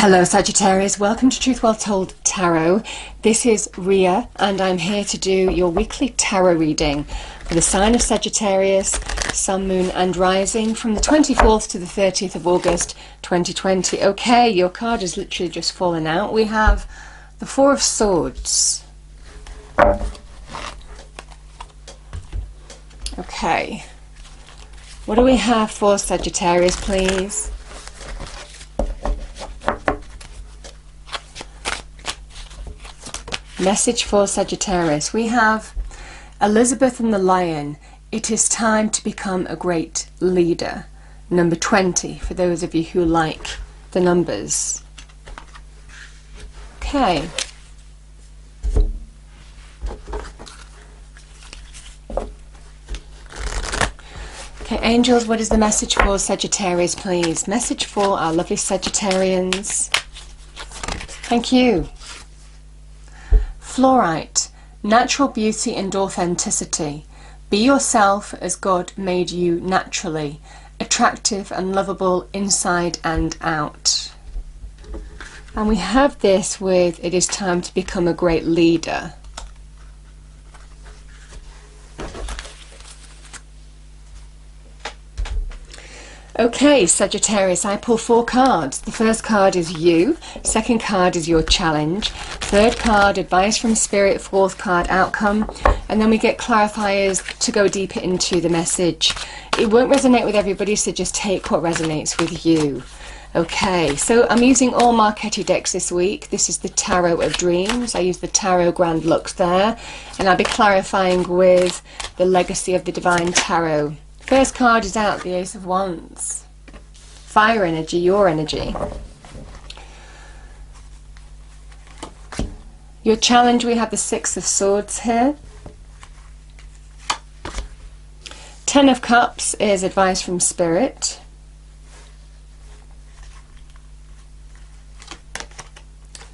Hello Sagittarius, welcome to Truth Well Told Tarot. This is Rhea and I'm here to do your weekly tarot reading for the sign of Sagittarius, Sun, Moon and Rising from the 24th to the 30th of August 2020. Okay, your card has literally just fallen out. We have the Four of Swords. Okay, what do we have for Sagittarius, please? Message for Sagittarius. We have Elizabeth and the Lion. It is time to become a great leader. Number 20, for those of you who like the numbers. Okay. Okay, angels, what is the message for Sagittarius, please? Message for our lovely Sagittarians. Thank you. Fluorite, natural beauty and authenticity. Be yourself as God made you naturally, attractive and lovable inside and out. And we have this with, it is time to become a great leader. Okay, Sagittarius, I pull 4 cards. The first card is you, second card is your challenge, third card, advice from spirit, fourth card, outcome, and then we get clarifiers to go deeper into the message. It won't resonate with everybody, so just take what resonates with you. Okay, so I'm using all Marquetti decks this week. This is the Tarot of Dreams. I use the Tarot Grand Lux there, and I'll be clarifying with the Legacy of the Divine Tarot. First card is out, the Ace of Wands. Fire energy, your energy. Your challenge, we have the Six of Swords here. 10 of Cups is advice from Spirit.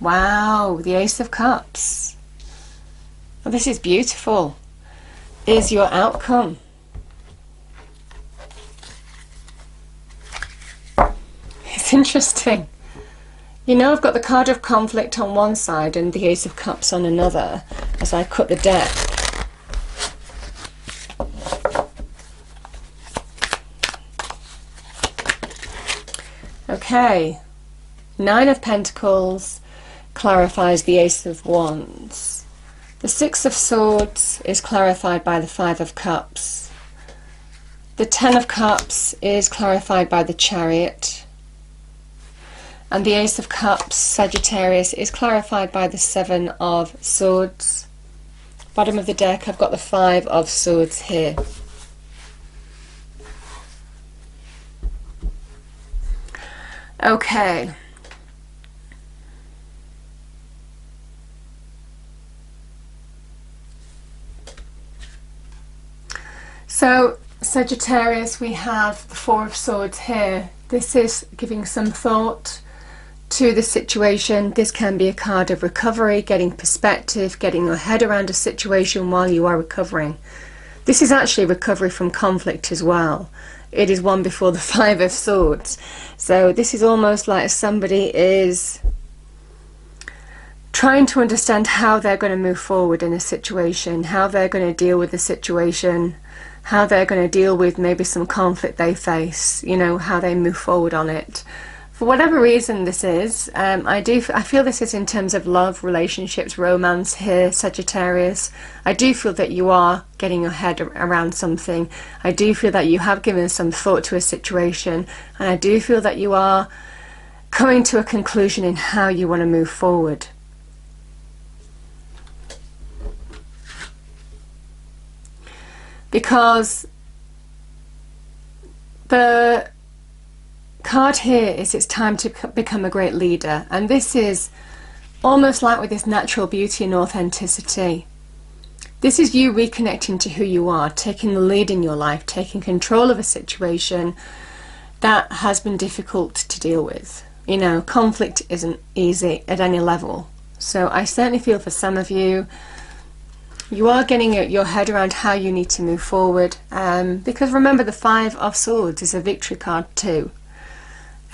Wow, the Ace of Cups. Oh, this is beautiful. Is your outcome. It's interesting. You know, I've got the card of conflict on one side and the Ace of Cups on another as I cut the deck. Okay, 9 of Pentacles clarifies the Ace of Wands. The 6 of Swords is clarified by the 5 of Cups. The 10 of Cups is clarified by the Chariot. And the Ace of Cups, Sagittarius, is clarified by the 7 of Swords. Bottom of the deck, I've got the 5 of Swords here. Okay. So, Sagittarius, we have the 4 of Swords here. This is giving some thought to the situation. This can be a card of recovery, getting perspective, getting your head around a situation while you are recovering. This is actually recovery from conflict as well. It is one before the 5 of Swords. So this is almost like somebody is trying to understand how they're going to move forward in a situation, how they're going to deal with the situation, how they're going to deal with maybe some conflict they face, you know, how they move forward on it. For whatever reason this is, I feel this is in terms of love, relationships, romance here, Sagittarius. I do feel that you are getting your head around something. I do feel that you have given some thought to a situation, and I do feel that you are coming to a conclusion in how you want to move forward. Because the card here is it's time to become a great leader, and this is almost like with this natural beauty and authenticity. This is you reconnecting to who you are, taking the lead in your life, taking control of a situation that has been difficult to deal with. You know, conflict isn't easy at any level, so I certainly feel for some of you, you are getting your head around how you need to move forward, because remember the 5 of Swords is a victory card too.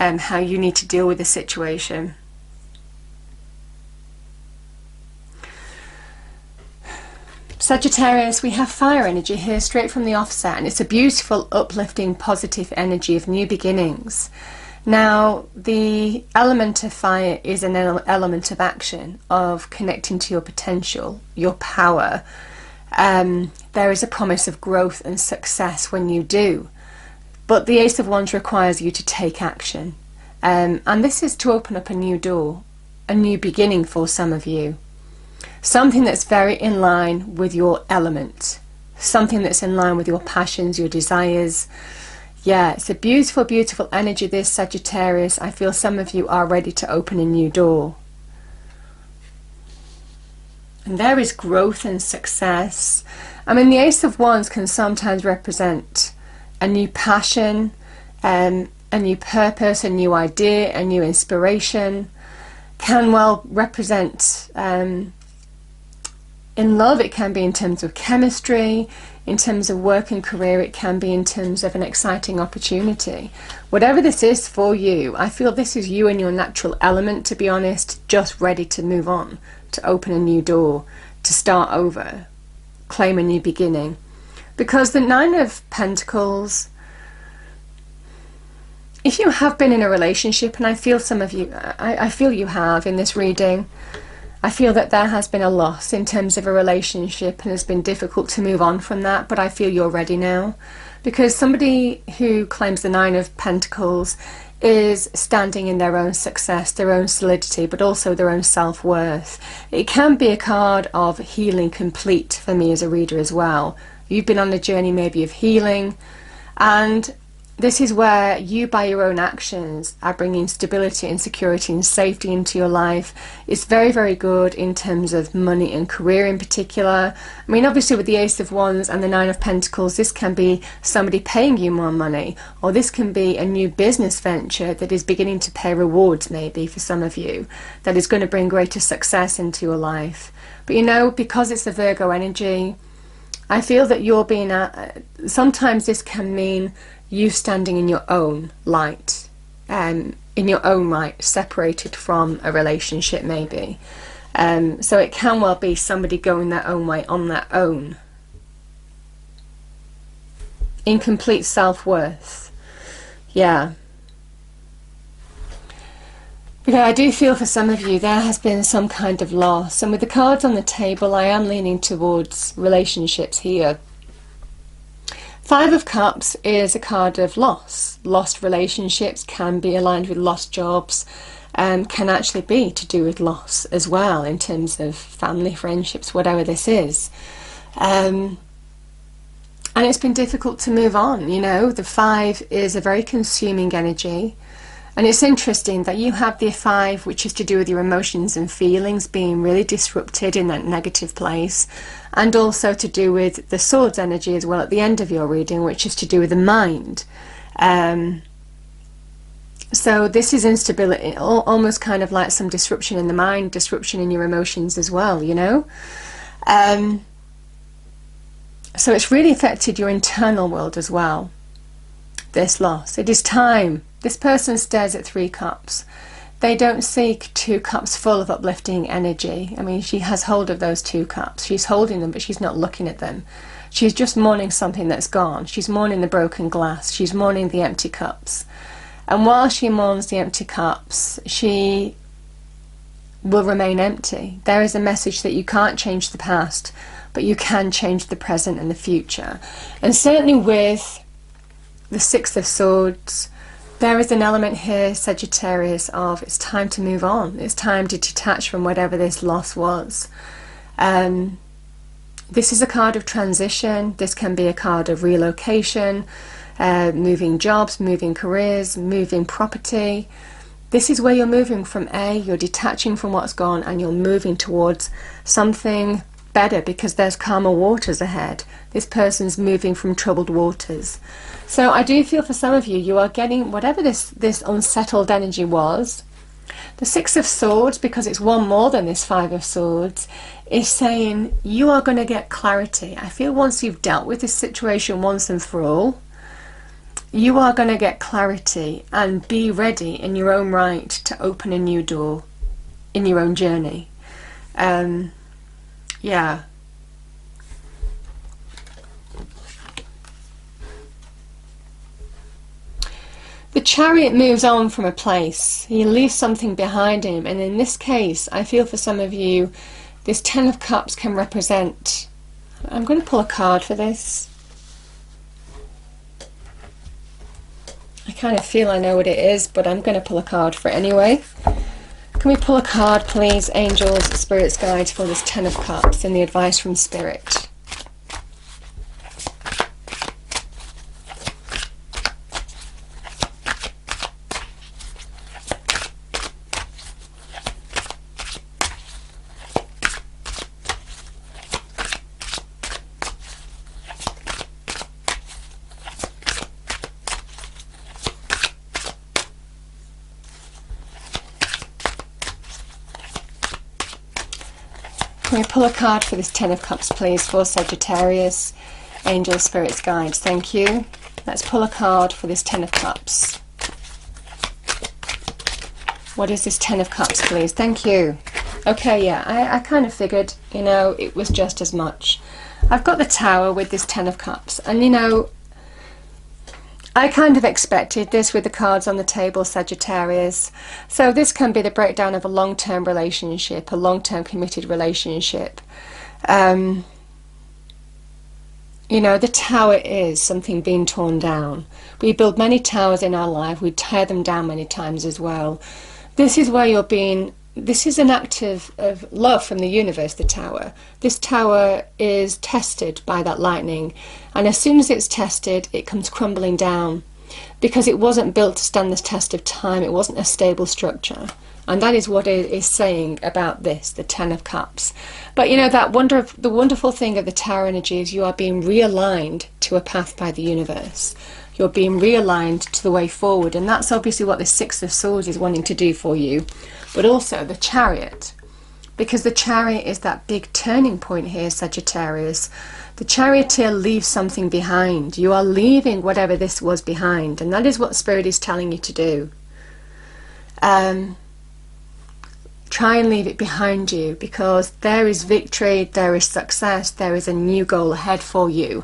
How you need to deal with the situation. Sagittarius, we have fire energy here straight from the offset, and it's a beautiful, uplifting, positive energy of new beginnings. Now, the element of fire is an element of action, of connecting to your potential, your power. There is a promise of growth and success when you do. But the Ace of Wands requires you to take action. And this is to open up a new door, a new beginning for some of you. Something that's very in line with your element. Something that's in line with your passions, your desires. Yeah, it's a beautiful, beautiful energy, this Sagittarius. I feel some of you are ready to open a new door. And there is growth and success. I mean, the Ace of Wands can sometimes represent a new passion, a new purpose, a new idea, a new inspiration. Can well represent, in love, it can be in terms of chemistry, in terms of work and career, it can be in terms of an exciting opportunity. Whatever this is for you, I feel this is you in your natural element, to be honest, just ready to move on, to open a new door, to start over, claim a new beginning. Because the Nine of Pentacles, if you have been in a relationship, and I feel some of you, I feel you have in this reading, I feel that there has been a loss in terms of a relationship and it's been difficult to move on from that, but I feel you're ready now. Because somebody who claims the Nine of Pentacles is standing in their own success, their own solidity, but also their own self-worth. It can be a card of healing complete for me as a reader as well. You've been on a journey maybe of healing, and this is where you, by your own actions, are bringing stability and security and safety into your life. It's very, very good in terms of money and career in particular. I mean, obviously with the Ace of Wands and the Nine of Pentacles, this can be somebody paying you more money, or this can be a new business venture that is beginning to pay rewards maybe for some of you, that is going to bring greater success into your life. But you know, because it's the Virgo energy, I feel that you're being, sometimes this can mean you standing in your own light, in your own right, separated from a relationship maybe. So it can well be somebody going their own way on their own, in complete self-worth. Yeah. Because I do feel for some of you there has been some kind of loss, and with the cards on the table I am leaning towards relationships here. Five of Cups is a card of loss. Lost relationships can be aligned with lost jobs, can actually be to do with loss as well in terms of family, friendships, whatever this is. And it's been difficult to move on, you know. The Five is a very consuming energy. And it's interesting that you have the Five, which is to do with your emotions and feelings being really disrupted in that negative place, and also to do with the Swords energy as well at the end of your reading, which is to do with the mind. So this is instability, almost kind of like some disruption in the mind, disruption in your emotions as well, you know. So it's really affected your internal world as well, this loss. It is time. This person stares at Three Cups. They don't seek Two Cups full of uplifting energy. I mean, she has hold of those Two Cups. She's holding them, but she's not looking at them. She's just mourning something that's gone. She's mourning the broken glass. She's mourning the empty cups. And while she mourns the empty cups, she will remain empty. There is a message that you can't change the past, but you can change the present and the future. And certainly with the Six of Swords, there is an element here, Sagittarius, of it's time to move on. It's time to detach from whatever this loss was. This is a card of transition. This can be a card of relocation, moving jobs, moving careers, moving property. This is where you're moving from you're detaching from what's gone and you're moving towards something better, because there's calmer waters ahead. This person's moving from troubled waters. So I do feel for some of you, you are getting whatever this unsettled energy was. The Six of Swords, because it's one more than this Five of Swords, is saying you are going to get clarity. I feel once you've dealt with this situation once and for all, you are going to get clarity and be ready in your own right to open a new door in your own journey. Yeah. Chariot moves on from a place. He leaves something behind him. And in this case, I feel for some of you, this Ten of Cups can represent... I'm going to pull a card for this. I kind of feel I know what it is, but I'm going to pull a card for it anyway. Can we pull a card, please, angels, spirits, guides, for this Ten of Cups and the advice from Spirit? Can we pull a card for this Ten of Cups, please, for Sagittarius, angels, spirits, guides? Thank you. Let's pull a card for this Ten of Cups. What is this Ten of Cups, please? Thank you. Okay, yeah, I kind of figured, you know, it was just as much. I've got the Tower with this Ten of Cups, and, you know, I kind of expected this with the cards on the table, Sagittarius. So this can be the breakdown of a long-term relationship, a long-term committed relationship. You know, the Tower is something being torn down. We build many towers in our life. We tear them down many times as well. This is where you're being... This is an act of love from the universe, the Tower. This Tower is tested by that lightning. And as soon as it's tested, it comes crumbling down. Because it wasn't built to stand the test of time. It wasn't a stable structure. And that is what it is saying about this, the Ten of Cups. But you know, the wonderful thing of the Tower energy is you are being realigned to a path by the universe. You're being realigned to the way forward. And that's obviously what the Six of Swords is wanting to do for you. But also the Chariot, because the Chariot is that big turning point here, Sagittarius. The Charioteer leaves something behind. You are leaving whatever this was behind, and that is what Spirit is telling you to do. Try and leave it behind you, because there is victory, there is success, there is a new goal ahead for you,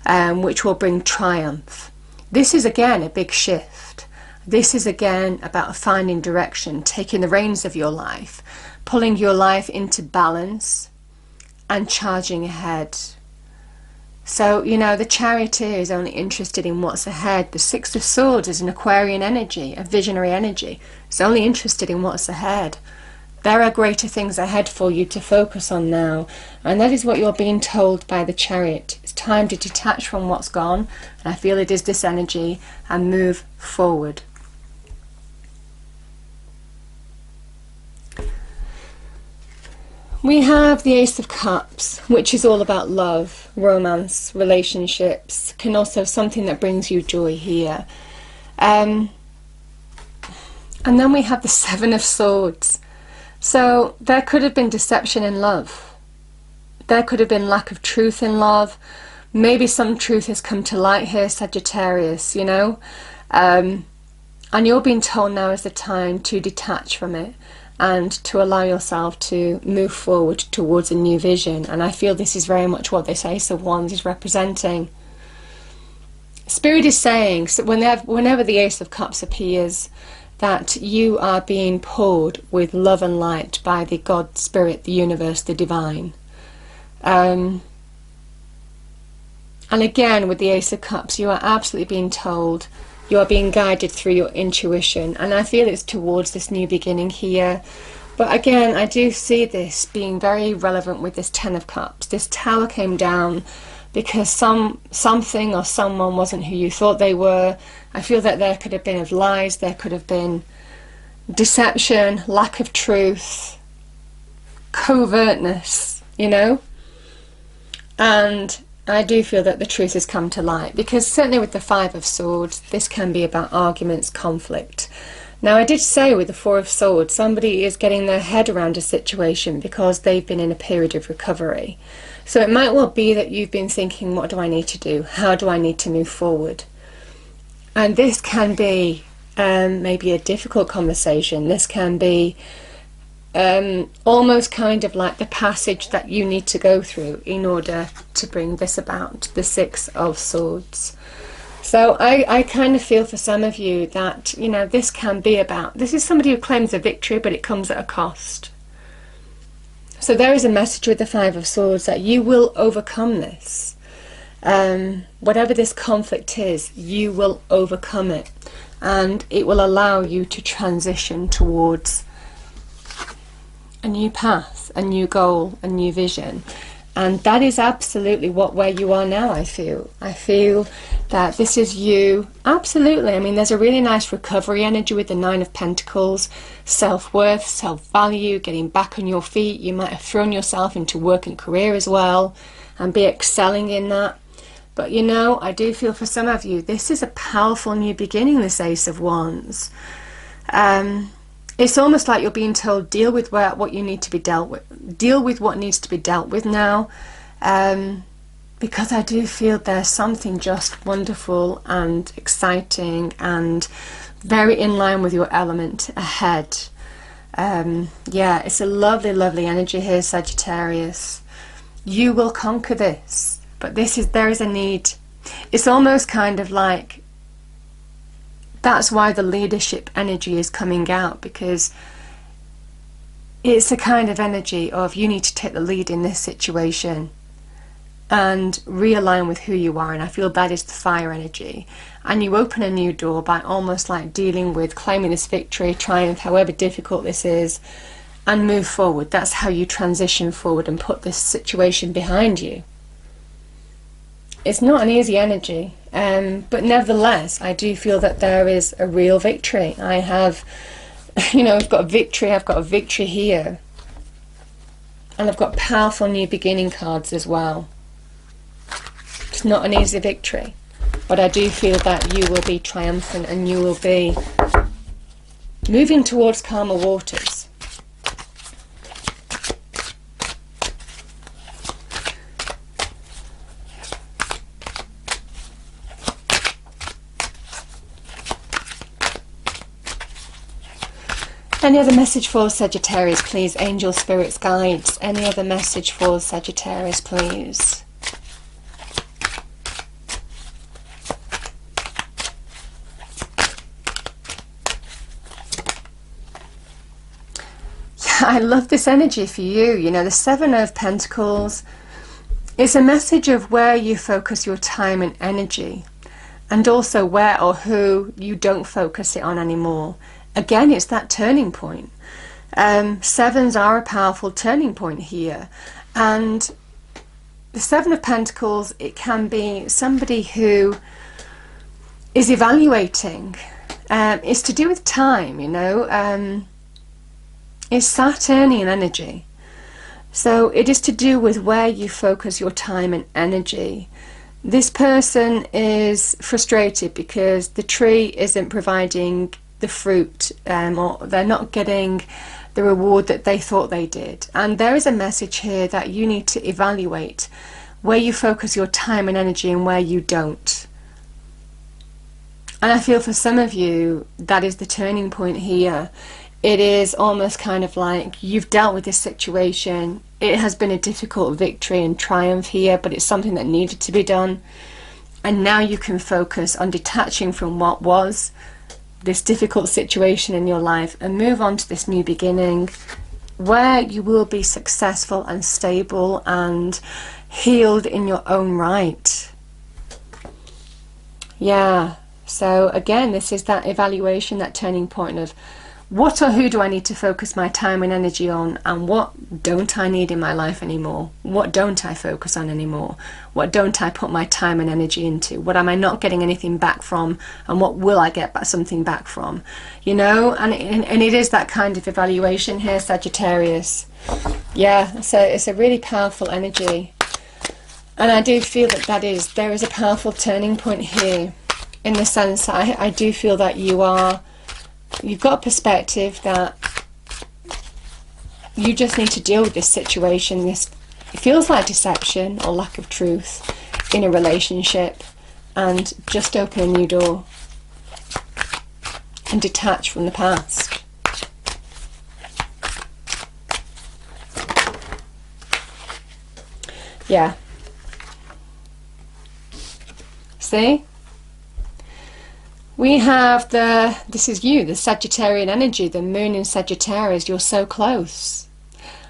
which will bring triumph. This is again a big shift. This is again about finding direction, taking the reins of your life, pulling your life into balance and charging ahead. So, you know, the Charioteer is only interested in what's ahead. The Six of Swords is an Aquarian energy, a visionary energy. It's only interested in what's ahead. There are greater things ahead for you to focus on now. And that is what you're being told by the Chariot. It's time to detach from what's gone. And I feel it is this energy, and move forward. We have the Ace of Cups, which is all about love, romance, relationships, can also something that brings you joy here. And then we have the Seven of Swords. So there could have been deception in love. There could have been lack of truth in love. Maybe some truth has come to light here, Sagittarius, you know. And you're being told now is the time to detach from it, and to allow yourself to move forward towards a new vision. And I feel this is very much what this Ace of Wands is representing. Spirit is saying, so whenever the Ace of Cups appears, that you are being poured with love and light by the God, Spirit, the universe, the divine. And again, with the Ace of Cups, you are absolutely being told, you are being guided through your intuition, and I feel it's towards this new beginning here. But again, I do see this being very relevant with this Ten of Cups. This Tower came down because something or someone wasn't who you thought they were. I feel that there could have been of lies, there could have been deception, lack of truth, covertness, you know. And I do feel that the truth has come to light, because certainly with the Five of Swords, this can be about arguments, conflict. Now, I did say with the Four of Swords, somebody is getting their head around a situation because they've been in a period of recovery. So it might well be that you've been thinking, what do I need to do? How do I need to move forward? And this can be maybe a difficult conversation. This can be almost kind of like the passage that you need to go through in order to bring this about, the Six of Swords. So I kind of feel for some of you that, you know, this can be about, this is somebody who claims a victory, but it comes at a cost. So there is a message with the Five of Swords that you will overcome this. Whatever this conflict is, you will overcome it. And it will allow you to transition towards a new path, a new goal, a new vision. And that is absolutely where you are now, I feel. I feel that this is you. Absolutely. I mean, there's a really nice recovery energy with the Nine of Pentacles. Self-worth, self-value, getting back on your feet. You might have thrown yourself into work and career as well and be excelling in that. But you know, I do feel for some of you, this is a powerful new beginning, this Ace of Wands. It's almost like you're being told, deal with what you need to be dealt with. Deal with what needs to be dealt with now. Because I do feel there's something just wonderful and exciting and very in line with your element ahead. Yeah, it's a lovely, lovely energy here, Sagittarius. You will conquer this. But there is a need. It's almost kind of like, that's why the leadership energy is coming out, because it's a kind of energy of you need to take the lead in this situation and realign with who you are. And I feel that is the fire energy. And you open a new door by almost like dealing with claiming this victory, triumph, however difficult this is, and move forward. That's how you transition forward and put this situation behind you. It's not an easy energy, but nevertheless, I do feel that there is a real victory. I have, you know, I've got a victory here. And I've got powerful new beginning cards as well. It's not an easy victory, but I do feel that you will be triumphant and you will be moving towards calmer waters. Any other message for Sagittarius, please? Angel, spirits, guides. Any other message for Sagittarius, please? Yeah, I love this energy for you. You know, the Seven of Pentacles is a message of where you focus your time and energy, and also where or who you don't focus it on anymore. Again, it's that turning point. Sevens are a powerful turning point here. And the Seven of Pentacles, it can be somebody who is evaluating. It's to do with time, you know. It's Saturnian energy. So it is to do with where you focus your time and energy. This person is frustrated because the tree isn't providing the fruit, or they're not getting the reward that they thought they did. And there is a message here that you need to evaluate where you focus your time and energy and where you don't. And I feel for some of you that is the turning point here. It is almost kind of like you've dealt with this situation. It has been a difficult victory and triumph here, but it's something that needed to be done. And now you can focus on detaching from what was this difficult situation in your life and move on to this new beginning where you will be successful and stable and healed in your own right. Yeah, so again, this is that evaluation, that turning point of what or who do I need to focus my time and energy on, and what don't I need in my life anymore? What don't I focus on anymore? What don't I put my time and energy into? What am I not getting anything back from, and what will I get something back from? You know, and it is that kind of evaluation here, Sagittarius. Yeah, so it's a really powerful energy. And I do feel that there is a powerful turning point here, in the sense that I do feel that you've got a perspective that you just need to deal with this situation. It feels like deception or lack of truth in a relationship, and just open a new door and detach from the past. Yeah. See? We have this is you, the Sagittarian energy, the moon in Sagittarius. You're so close.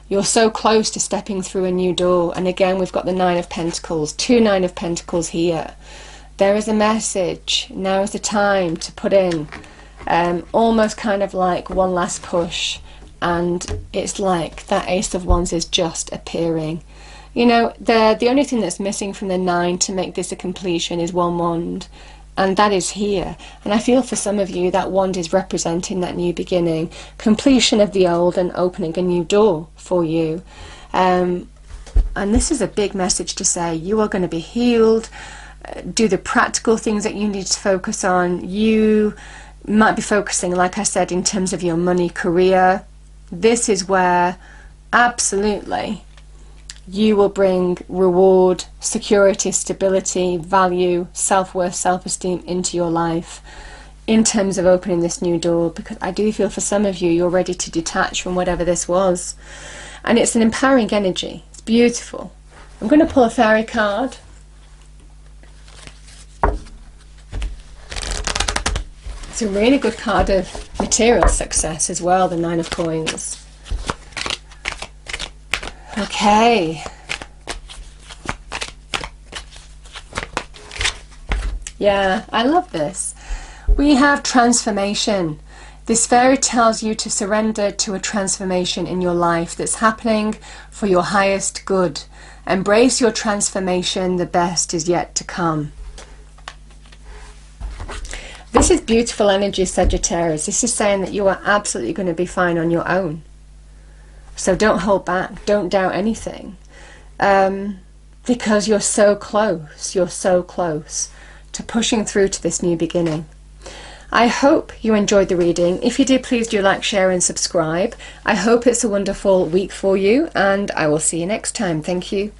You're so close to stepping through a new door. And again, we've got the Nine of Pentacles, two Nine of Pentacles here. There is a message. Now is the time to put in almost kind of like one last push. And it's like that Ace of Wands is just appearing. You know, the only thing that's missing from the 9 to make this a completion is one wand. And that is here. And I feel for some of you that wand is representing that new beginning, completion of the old and opening a new door for you. And this is a big message to say you are going to be healed. Do the practical things that you need to focus on. You might be focusing, like I said, in terms of your money, career. This is where absolutely you will bring reward, security, stability, value, self-worth, self-esteem into your life in terms of opening this new door, because I do feel for some of you, you're ready to detach from whatever this was. And it's an empowering energy. It's beautiful. I'm going to pull a fairy card. It's a really good card of material success as well, the Nine of Coins. Okay. Yeah, I love this. We have transformation. This fairy tells you to surrender to a transformation in your life that's happening for your highest good. Embrace your transformation. The best is yet to come. This is beautiful energy, Sagittarius. This is saying that you are absolutely going to be fine on your own. So don't hold back, don't doubt anything, because you're so close to pushing through to this new beginning. I hope you enjoyed the reading. If you did, please do like, share and subscribe. I hope it's a wonderful week for you, and I will see you next time. Thank you.